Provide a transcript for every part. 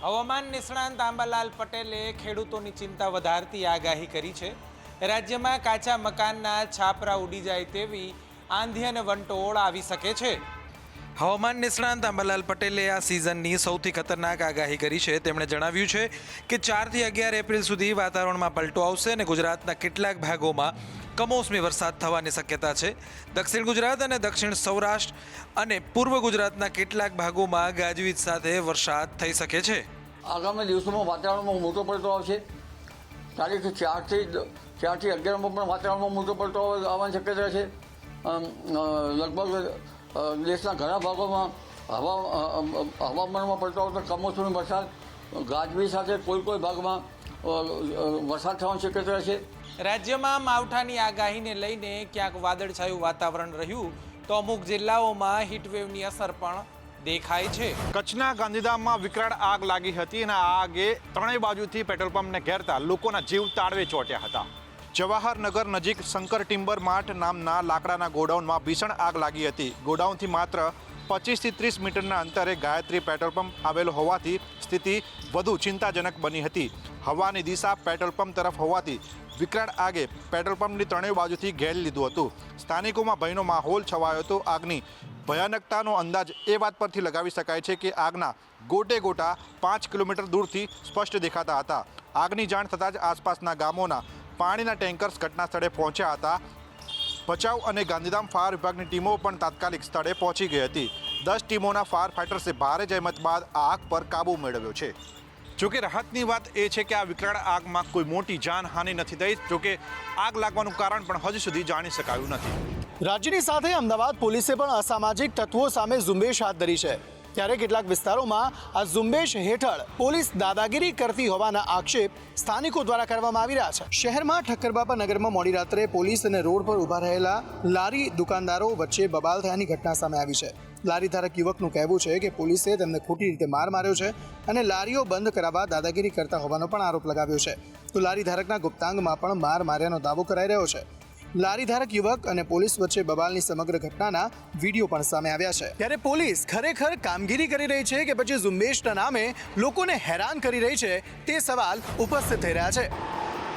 હવામાન નિષ્ણાંત આંબાલાલ પટેલે ખેડૂતોની ચિંતા વધારતી આગાહી કરી છે। રાજ્યમાં કાચા મકાનના છાપરા ઉડી જાય તેવી આંધી અને વંટોળ આવી શકે છે। હવામાન નિષ્ણાંત આંબાલાલ પટેલે આ સિઝનની સૌથી ખતરનાક આગાહી કરી છે। તેમણે જણાવ્યું છે કે 4 થી 11 એપ્રિલ સુધી વાતાવરણમાં પલટો આવશે અને ગુજરાતના કેટલાક ભાગોમાં કમોસમી વરસાદ થવાની શક્યતા છે। દક્ષિણ ગુજરાત અને દક્ષિણ સૌરાષ્ટ્ર અને પૂર્વ ગુજરાતના કેટલાક ભાગોમાં ગાજવીજ સાથે વરસાદ થઈ શકે છે। આગામી દિવસોમાં વાતાવરણમાં મોટો પલટો આવશે। તારીખ 4 થી 11માં પણ વાતાવરણમાં મોટો પલટો આવવાની શક્યતા છે। લગભગ દેશના ઘણા ભાગોમાં હવામાનમાં પલટો આવતો કમોસમી વરસાદ ગાજવીજ સાથે કોઈ ભાગમાં વરસાદ થવાની શક્યતા છે। રાજ્યમાં માવઠાની આગાહીને લઈને ક્યાંક વાદળછાયું વાતાવરણ રહ્યું તો અમુક જિલ્લાઓમાં હીટવેવની અસર પણ દેખાય છે। કચ્છના ગાંધીધામમાં વિકરાળ આગ લાગી હતી અને આ આગે ત્રણેય બાજુથી પેટ્રોલ પંપને ઘેરતા લોકોના જીવ તાળવે ચોંટ્યા હતા। જવાહરનગર નજીક શંકર ટિમ્બર માર્ટ નામના લાકડાના ગોડાઉનમાં ભીષણ આગ લાગી હતી। ગોડાઉનથી માત્ર 25 થી 30 મીટરના અંતરે ગાયત્રી પેટ્રોલ પંપ આવેલો હોવાથી સ્થિતિ વધુ ચિંતાજનક બની હતી। હવાની દિશા પેટ્રોલ પંપ તરફ હોવાથી વિકરાળ આગે પેટ્રોલ પંપની ત્રણેય બાજુથી ઘેરી લીધું હતું। સ્થાનિકોમાં ભયનો માહોલ છવાયો હતો। આગની ભયાનકતાનો અંદાજ એ વાત પરથી લગાવી શકાય છે કે આગના ગોટે ગોટા 5 કિલોમીટર દૂરથી સ્પષ્ટ દેખાતા હતા। આગની જાણ થતાં જ આસપાસના ગામોના પાણીના ટેન્કર્સ ઘટના સ્થળે પહોંચ્યા હતા। ભચાઉ અને ગાંધીધામ ફાયર વિભાગની ટીમો પણ તાત્કાલિક સ્થળે પહોંચી ગઈ હતી। 10 ટીમોના ફાયર ફાઇટર્સે ભારે જહેમત બાદ આગ પર કાબૂ મેળવ્યો છે। જોકે રાહતની વાત એ છે કે આ વિકરાળ આગમાં કોઈ મોટી જાનહાનિ નથી થઈ। જોકે આગ લાગવાનું કારણ પણ હજુ સુધી જાણી શકાયું નથી। રાજ્યની સાથે અમદાવાદ પોલીસે પણ અસામાજિક તત્વો સામે ઝુંબેશ હાથ ધરી છે। ત્યારે કેટલાક વિસ્તારોમાં આ ઝુંબેશ હેઠળ પોલીસ દાદાગીરી કરતી હોવાના આક્ષેપ સ્થાનિકો દ્વારા કરવામાં આવી રહ્યા છે। શહેરમાં ઠક્કરબાપા નગરમાં મોડી રાત્રે પોલીસ અને રોડ પર ઊભા રહેલા લારી દુકાનદારો વચ્ચે બબાલ થયાની ઘટના સામે આવી છે। લારી ધારક યુવકનું કહેવું છે કે પોલીસે તેમને ખોટી રીતે માર માર્યો છે અને લારીઓ બંધ કરાવવા દાદાગીરી કરતા હોવાનો પણ આરોપ લગાવ્યો છે। તો લારી ધારકના ગુપ્તાંગમાં પણ માર માર્યાનો દાવો કરાઈ રહ્યો છે। લારી ધારક યુવક અને પોલીસ વચ્ચે બબાલની સમગ્ર ઘટનાના વિડીયો પણ સામે આવ્યા છે। ત્યારે પોલીસ ખરેખર કામગીરી કરી રહી છે કે પછી ઝુંબેશના નામે લોકોને હેરાન કરી રહી છે તે સવાલ ઉપસ્થિત થઈ રહ્યા છે।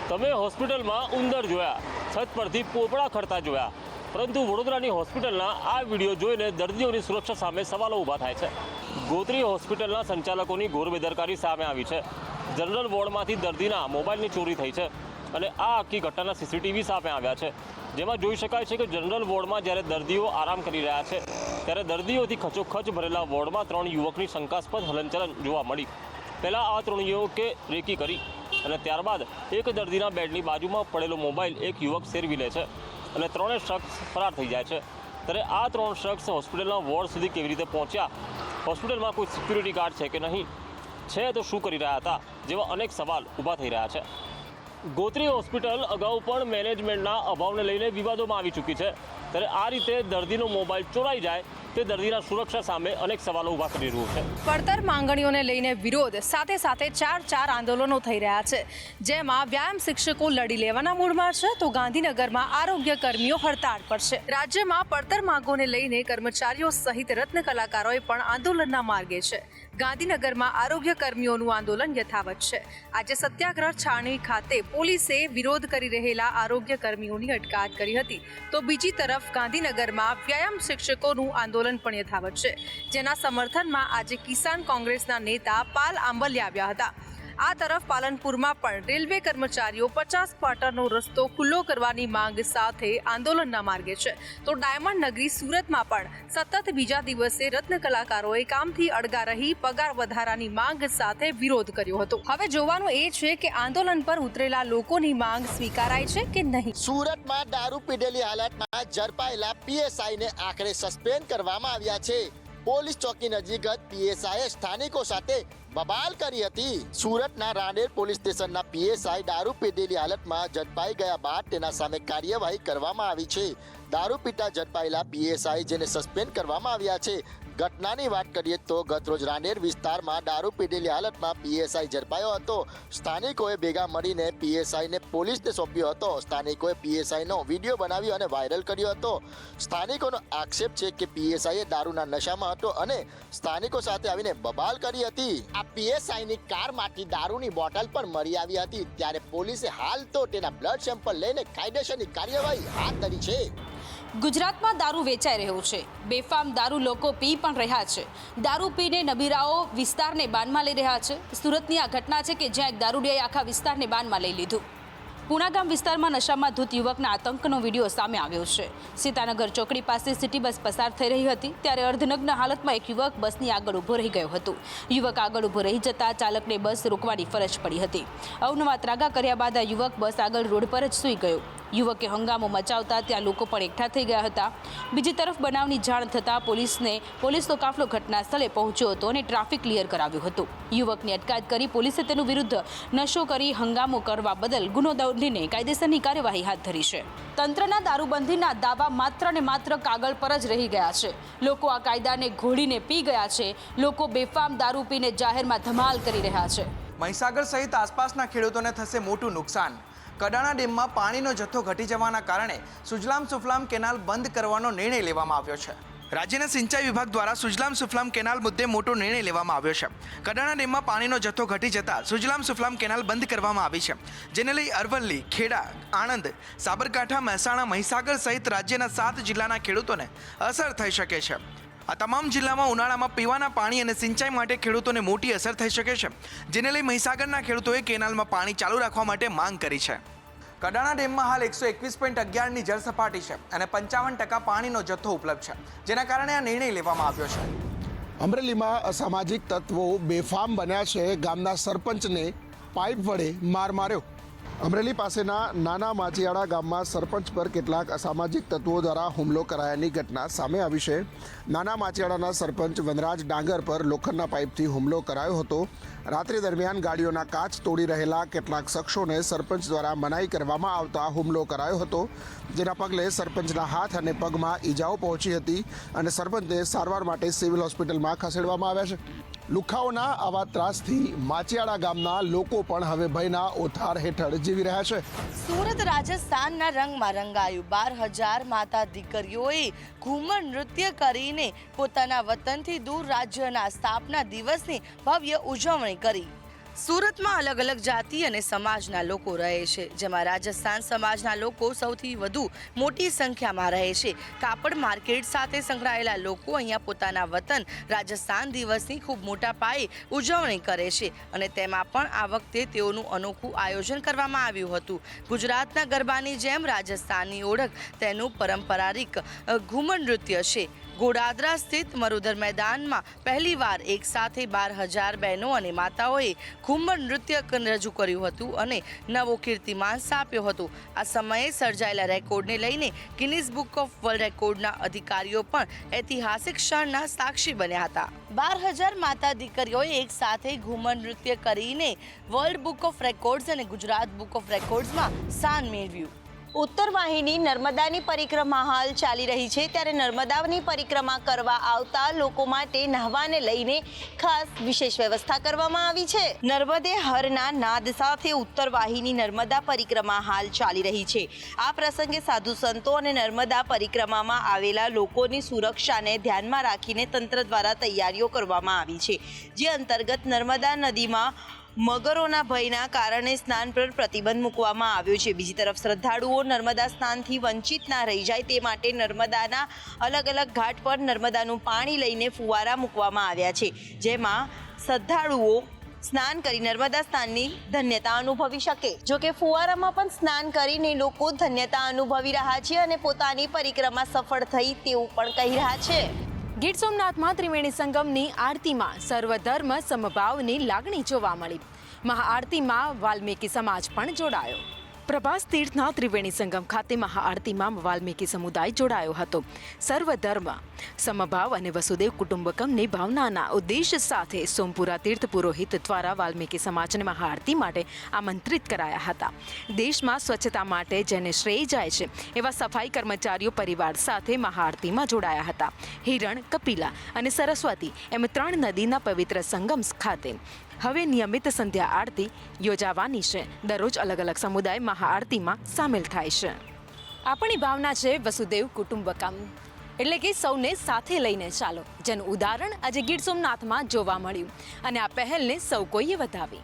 તમે હોસ્પિટલમાં ઉંદર જોયા, છત પરથી પોપડા ખરતા જોયા, પરંતુ વડોદરાની હોસ્પિટલના આ વિડીયો જોઈને દર્દીઓની સુરક્ષા સામે સવાલો ઊભા થાય છે। ગોત્રી હોસ્પિટલના સંચાલકોની ઘોર બેદરકારી સામે આવી છે। જનરલ વોર્ડમાંથી દર્દીના મોબાઈલની ચોરી થઈ છે અને આ આખી ઘટનાના સીસીટીવી સામે આવ્યા છે, જેમાં જોઈ શકાય છે કે જનરલ વોર્ડમાં જ્યારે દર્દીઓ આરામ કરી રહ્યા છે ત્યારે દર્દીઓથી ખચોખચ ભરેલા વોર્ડમાં 3 યુવકની શંકાસ્પદ હલનચલન જોવા મળી। પહેલાં આ 3 યુવકે રેકી કરી અને ત્યારબાદ એક દર્દીના બેડની બાજુમાં પડેલો મોબાઈલ એક યુવક સેરવી લે છે અને 3 શખ્સ ફરાર થઈ જાય છે। ત્યારે આ 3 શખ્સ હોસ્પિટલના વોર્ડ સુધી કેવી રીતે પહોંચ્યા, હોસ્પિટલમાં કોઈ સિક્યુરિટી ગાર્ડ છે કે નહીં, છે તો શું કરી રહ્યા હતા, જેવા અનેક સવાલ ઊભા થઈ રહ્યા છે। ગોત્રી હોસ્પિટલ અગાઉ પણ મેનેજમેન્ટના અભાવને લઈને વિવાદોમાં આવી ચૂકી છે। ત્યારે આ રીતે દર્દીનો મોબાઈલ ચોરાઈ જાય તે દર્દીના સુરક્ષા સામે અનેક સવાલો ઊભા કરી રહ્યું છે। પડતર માંગણીઓને લઈને વિરોધ સાથે 4 આંદોલનો થઈ રહ્યા છે, જેમાં વ્યાયામ શિક્ષકો લડી લેવાના મૂડમાં છે તો ગાંધીનગરમાં આરોગ્ય કર્મીઓ હડતાળ પર છે। રાજ્યમાં પડતર માંગોને લઈને કર્મચારીઓ સહિત રત્ન કલાકારોએ પણ આંદોલનના માર્ગે છે। ગાંધીનગરમાં આરોગ્ય કર્મીઓનું આંદોલન યથાવત છે। આજે સત્યાગ્રહ છાવણી ખાતે પોલીસે વિરોધ કરી રહેલા આરોગ્ય કર્મીઓની અટકાયત કરી હતી, તો બીજી તરફ ગાંધીનગરમાં વ્યાયામ શિક્ષકોનું આંદોલન પણ યથાવત છે, જેના સમર્થનમાં આજે કિસાન કોંગ્રેસના નેતા પાલ આંબલિયા આવ્યા હતા। આ તરફ પાલનપુરમાં પણ રેલવે કર્મચારીઓ 50 પાટરનો રસ્તો ખુલ્લો કરવાની માંગ સાથે આંદોલનના માર્ગે છે, તો ડાયમંડ નગરી સુરતમાં પણ સતત બીજા દિવસે રત્ન કલાકારોએ કામથી અડગા રહી પગાર વધારાની માંગ સાથે વિરોધ કર્યો હતો। હવે જોવાનું એ છે કે આંદોલન પર ઉતરેલા લોકોની માંગ સ્વીકારાય છે કે નહીં। સુરતમાં દારૂ પીધેલી હાલતમાં ઝડપાયેલા પીએસઆઈને આખરે સસ્પેન્ડ કરવામાં આવ્યા છે। પોલીસ ચોકી નજીક જ પીએસઆઈએ સ્થાનિકો સાથે બબાલ કરી હતી। સુરતના રાંદેર પોલીસ સ્ટેશનના પીએસઆઈ દારૂ પીધેલી હાલતમાં ઝડપાઈ ગયા બાદ તેના સામે કાર્યવાહી કરવામાં આવી છે। દારૂ પીતા ઝડપાયેલા પીએસઆઈ જેને સસ્પેન્ડ કરવામાં આવ્યા છે, ઘટનાની વાત કરીએ તો ગતરોજ રાંદેર વિસ્તારમાં દારૂ પીધેલી હાલતમાં પીએસઆઈ ઝડપાયો હતો. સ્થાનિકોએ ભેગા મળીને પીએસઆઈને પોલીસને સોંપ્યો હતો. સ્થાનિકોએ પીએસઆઈનો વિડીયો બનાવ્યો અને વાયરલ કર્યો હતો. સ્થાનિકોનો આક્ષેપ છે કે પીએસઆઈએ દારૂના નશામાં હતો અને સ્થાનિકો સાથે આવીને બબાલ કરી હતી. આ પીએસઆઈની કારમાંથી દારૂની બોટલ પણ મળી આવી હતી. ત્યારે પોલીસે હાલ તો તેના બ્લડ સેમ્પલ લઈને કાયદેસરની કાર્યવાહી હાથ ધરી છે. ગુજરાતમાં દારૂ વેચાઈ રહ્યો છે. બેફામ દારૂ લોકો પી પણ રહ્યા છે. દારૂ પીને નબીરાઓ વિસ્તારને બાનમાં લઈ રહ્યા છે. સુરતની આ ઘટના છે કે જ્યાં એક દારૂડિયાએ આખા વિસ્તારને બાનમાં લઈ લીધું. પુનાગામ વિસ્તારમાં નશામાં ધૂત યુવકના આતંકનો વિડીયો સામે આવ્યો છે. સીતાનગર ચોકડી પાસે સિટી બસ પસાર થઈ રહી હતી ત્યારે અર્ધનગ્ન હાલતમાં એક યુવક બસની આગળ ઊભો રહી ગયો હતો. યુવક આગળ ઊભો રહી જતા ચાલકને બસ રોકવાની ફરજ પડી હતી. અવનવા ત્રાગા કર્યા બાદ આ યુવક બસ આગળ રોડ પર જ સૂઈ ગયો. યુવકે હંગામો મચાવતા ત્યાં લોકો પણ એકઠા થઈ ગયા હતા. બીજી તરફ બનાવની જાણ થતાં પોલીસનો કાફલો ઘટના સ્થળે પહોંચ્યો હતો અને ટ્રાફિક ક્લિયર કરાવ્યું હતું. યુવકની અટકાયત કરી પોલીસે તેનું વિરુદ્ધ નશો કરી હંગામો કરવા બદલ ગુનો નોંધીને કાયદેસરની કાર્યવાહી હાથ ધરી છે. તંત્રના દારૂબંધીના દાવા માત્ર ને માત્ર કાગળ પર જ રહી ગયા છે. લોકો આ કાયદાને ઘોડીને પી ગયા છે. લોકો બેફામ દારૂ પીને જાહેરમાં ધમાલ કરી રહ્યા છે. મહીસાગર સહિત આસપાસના ખેડૂતોને થશે મોટું નુકસાન. કડાણા ડેમમાં પાણીનો જથ્થો ઘટી જવાના કારણે સુજલામ સુફલામ કેનાલ બંધ કરવાનો નિર્ણય લેવામાં આવ્યો છે. રાજ્યના સિંચાઈ વિભાગ દ્વારા સુજલામ સુફલામ કેનાલ મુદ્દે મોટો નિર્ણય લેવામાં આવ્યો છે. કડાણા ડેમમાં પાણીનો જથ્થો ઘટી જતા સુજલામ સુફલામ કેનાલ બંધ કરવામાં આવી છે. જેને લઈ અરવલ્લી, ખેડા, આણંદ, સાબરકાંઠા, મહેસાણા, મહીસાગર સહિત રાજ્યના 7 જિલ્લાના ખેડૂતોને અસર થઈ શકે છે. આ તમામ જિલ્લામાં ઉનાળામાં પીવાના પાણી અને સિંચાઈ માટે ખેડૂતોને મોટી અસર થઈ શકે છે. જેને લઈ મહીસાગરના ખેડૂતોએ કેનાલમાં પાણી ચાલુ રાખવા માટે માંગ કરી છે. કડાણા ડેમમાં હાલ 121.11ની જળ સપાટી છે અને 55% પાણીનો જથ્થો ઉપલબ્ધ છે, જેના કારણે આ નિર્ણય લેવામાં આવ્યો છે. અમરેલીમાં અસામાજિક તત્વો બેફામ બન્યા છે. ગામના સરપંચને પાઇપ વડે માર માર્યો. અમરેલી પાસેના નાના માચિયાળા ગામમાં સરપંચ પર કેટલાક અસામાજિક તત્વો દ્વારા હુમલો કરાયાની ઘટના સામે આવી છે. નાના માચિયાળાના સરપંચ વનરાજ ડાંગર પર લોખંડના પાઇપથી હુમલો કરાયો હતો. રાત્રિ દરમિયાન ગાડીઓના કાચ તોડી રહેલા કેટલાક શખ્સોને સરપંચ દ્વારા મનાઈ કરવામાં આવતા હુમલો કરાયો હતો, જેના પગલે સરપંચના હાથ અને પગમાં ઈજાઓ પહોંચી હતી અને સરપંચને સારવાર માટે સિવિલ હોસ્પિટલમાં ખસેડવામાં આવ્યા છે. લુખાઓના આવા ત્રાસથી માચિયાળા ગામના લોકો પણ હવે ભયના ઓથાર હેઠળ જીવી રહ્યા છે. સુરત રાજસ્થાનના રંગમાં રંગાયું. 12,000 માતા દીકરીઓએ ઘૂમર નૃત્ય કરીને પોતાના વતનથી દૂર રાજ્યના સ્થાપના દિવસની ભવ્ય ઉજવણી કરી. સુરતમાં અલગ અલગ જાતિ અને સમાજના લોકો રહે છે, જેમાં રાજસ્થાન સમાજના લોકો સૌથી વધુ મોટી સંખ્યામાં રહે છે. કાપડ માર્કેટ સાથે સંકળાયેલા લોકો અહીંયા પોતાના વતન રાજસ્થાન દિવસની ખૂબ મોટા પાયે ઉજવણી કરે છે અને તેમાં પણ આ વખતે તેઓનું અનોખું આયોજન કરવામાં આવ્યું હતું. ગુજરાતના ગરબાની જેમ રાજસ્થાનની ઓળખ તેનું પરંપરાગત ઘૂમર નૃત્ય છે. ગોડાદરા સ્થિત મરુધર મેદાનમાં પહેલીવાર એક સાથે 12,000 બહેનો અને માતાઓએ ઘૂમર નૃત્ય રજૂ કર્યું હતું અને નવો કીર્તિમાન સ્થાપ્યો હતો. આ સમયે સર્જાયેલા રેકોર્ડને લઈને ગિનીસ બુક ઓફ વર્લ્ડ રેકોર્ડના અધિકારીઓ પણ ઐતિહાસિક ક્ષણના સાક્ષી બન્યા હતા. 12,000 માતા દીકરીઓએ એક સાથે ઘૂમર નૃત્ય કરીને વર્લ્ડ બુક ઓફ રેકોર્ડ્સ અને ગુજરાત બુક ઓફ રેકોર્ડ્સમાં સ્થાન મેળવ્યું. ઉત્તર વાહિની નર્મદાની પરિક્રમા હાલ ચાલી રહી છે, ત્યારે નર્મદાની પરિક્રમા કરવા આવતા લોકો માટે નહાવાને લઈને ખાસ વિશેષ વ્યવસ્થા કરવામાં આવી છે. નર્મદે હરના નાદ સાથે ઉત્તર વાહિની નર્મદા પરિક્રમા હાલ ચાલી રહી છે. આ પ્રસંગે સાધુ સંતો અને નર્મદા પરિક્રમામાં આવેલા લોકોની સુરક્ષાને ધ્યાનમાં રાખીને તંત્ર દ્વારા તૈયારીઓ કરવામાં આવી છે, જે અંતર્ગત નર્મદા નદીમાં મગરોના ભયના કારણે સ્નાન પર પ્રતિબંધ મૂકવામાં આવ્યો છે. બીજી તરફ શ્રદ્ધાળુઓ નર્મદા સ્નાનથી વંચિત ના રહી જાય તે માટે નર્મદાના અલગ અલગ ઘાટ પર નર્મદાનું પાણી લઈને ફુવારા મૂકવામાં આવ્યા છે, જેમાં શ્રદ્ધાળુઓ સ્નાન કરી નર્મદા સ્નાનની ધન્યતા અનુભવી શકે. જોકે ફુવારામાં પણ સ્નાન કરીને લોકો ધન્યતા અનુભવી રહ્યા છે અને પોતાની પરિક્રમા સફળ થઈ તેવું પણ કહી રહ્યા છે. ગીર સોમનાથમાં ત્રિવેણી સંગમની આરતીમાં સર્વધર્મ સમભાવની લાગણી જોવા મળી. મહાઆરતીમાં વાલ્મીકી સમાજ પણ જોડાયો. પ્રભાસ તીર્થના ત્રિવેણી સંગમ ખાતે મહાઆરતીમાં વાલ્મીકી સમુદાય જોડાયો હતો. સર્વધર્મ સમભાવ અને વસુદેવ કુટુંબકમની ભાવનાના ઉદ્દેશ્ય સાથે સોમપુરા તીર્થ પુરોહિત દ્વારા વાલ્મીકી સમાજને મહાઆરતી માટે આમંત્રિત કરાયા હતા. દેશમાં સ્વચ્છતા માટે જેને શ્રેય જાય છે એવા સફાઈ કર્મચારીઓ પરિવાર સાથે મહાઆરતીમાં જોડાયા હતા. હિરણ, કપિલા અને સરસ્વતી એમ 3 નદીના પવિત્ર સંગમ ખાતે હવે નિયમિત સંધ્યા આરતી યોજાવાની છે. દરરોજ અલગ અલગ સમુદાય મહાઆરતીમાં સામેલ થાય છે. આપણી ભાવના છે વસુદેવ કુટુંબકમ, એટલે કે સૌને સાથે લઈને ચાલો, જેનું ઉદાહરણ આજે ગીર સોમનાથમાં જોવા મળ્યું અને આ પહેલને સૌ કોઈએ વધાવી.